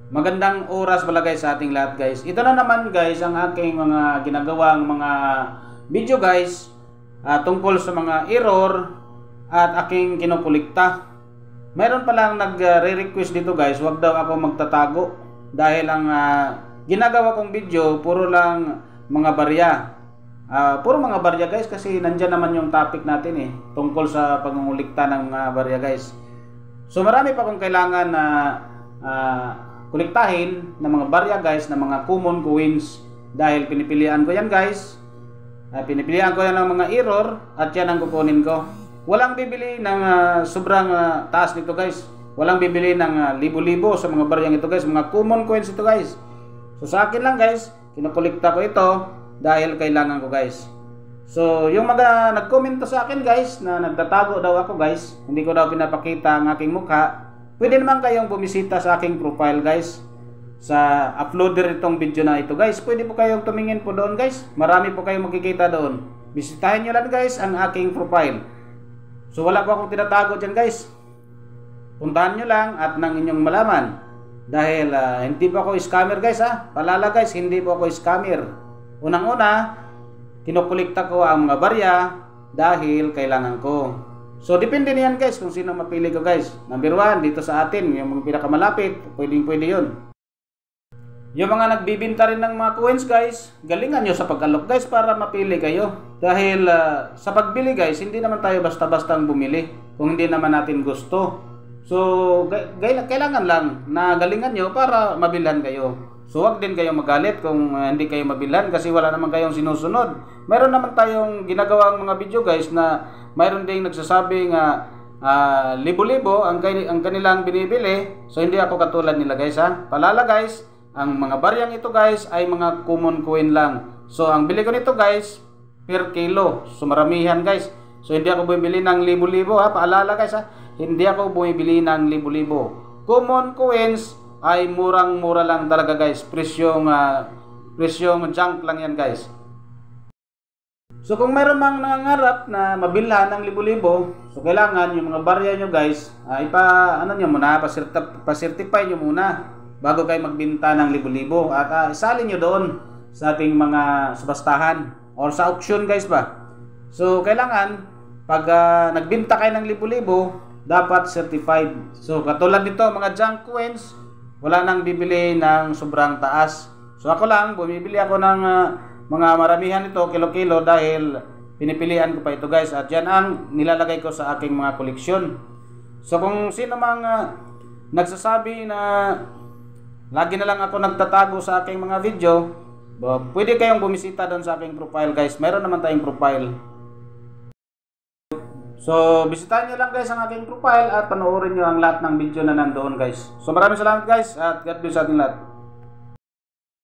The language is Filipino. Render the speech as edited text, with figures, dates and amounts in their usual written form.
Magandang oras pala guys sa ating lahat guys. Ito na naman guys ang aking mga ginagawang mga video guys tungkol sa mga error at aking kinukulikta. Mayroon palang nagre-request dito guys, wag daw ako magtatago dahil ang ginagawa kong video puro lang mga barya. Puro mga barya guys kasi nandyan naman yung topic natin tungkol sa pangungulikta ng barya guys. So marami pa akong kailangan na kuliktahin ng mga barya guys, ng mga common coins dahil pinipilian ko yan guys. Pinipilian ko yan ng mga error at yan ang kukunin ko. Walang bibili ng sobrang taas nito guys. Walang bibili ng libo-libo sa mga baryang ito guys, mga common coins ito guys. So sa akin lang guys, kinukulikta ko ito dahil kailangan ko guys. So yung mga nagkomento sa akin guys na nagtatago daw ako guys, hindi ko daw pinapakita ang aking mukha, pwede naman kayong bumisita sa aking profile guys. Sa uploader itong video na ito guys, pwede po kayong tumingin po doon guys. Marami po kayong makikita doon. Bisitahin nyo lang guys ang aking profile. So wala po akong tinatago dyan guys. Puntahan nyo lang at nang inyong malaman. Dahil hindi po ako scammer guys Palala guys, hindi po ako scammer. Unang-una, kinukulikta ko ang mga barya dahil kailangan ko. So depende niyan guys kung sino mapili ko guys. Number 1 dito sa atin, yung mga pinakamalapit, pwede yun. Yung mga nagbibinta rin ng mga coins guys, galingan nyo sa pag-alok guys para mapili kayo. Dahil sa pagbili guys, hindi naman tayo basta-bastang bumili kung hindi naman natin gusto. So kailangan lang na galingan nyo para mabilhan kayo. So wag din kayong magalit kung hindi kayo mabilhan kasi wala naman kayong sinusunod. Mayroon naman tayong ginagawang mga video guys na mayroon ding nagsasabi nga libo-libo ang kanilang binibili. So hindi ako katulad nila guys Palala guys, ang mga baryang ito guys ay mga common coin lang. So ang bili ko nito guys per kilo. So maramihan guys. So hindi ako bumibili ng libo-libo Paalala guys hindi ako bumibili ng libo-libo. Common coins ay murang-mura lang talaga guys. Presyong junk lang yan guys. So kung mayroon mang nangangarap na mabilhan ng libo-libo, so kailangan yung mga barya nyo guys, pa-certify nyo muna bago kayo magbenta ng libo-libo. At isalin nyo doon sa ating mga subastahan or sa auction guys ba. So kailangan pag nagbenta kayo ng libo-libo, dapat certified. So katulad nito mga junk coins, wala nang bibili ng sobrang taas. So ako lang, bumibili ako ng mga maramihan ito, kilo-kilo dahil pinipilian ko pa ito guys. At yan ang nilalagay ko sa aking mga koleksyon. So kung sino mang nagsasabi na lagi na lang ako nagtatago sa aking mga video, pwede kayong bumisita doon sa aking profile guys. Mayroon naman tayong profile. So bisitahin nyo lang guys ang aking profile at panoorin nyo ang lahat ng video na nandoon guys. So maraming salamat guys at God bless sa ating lahat.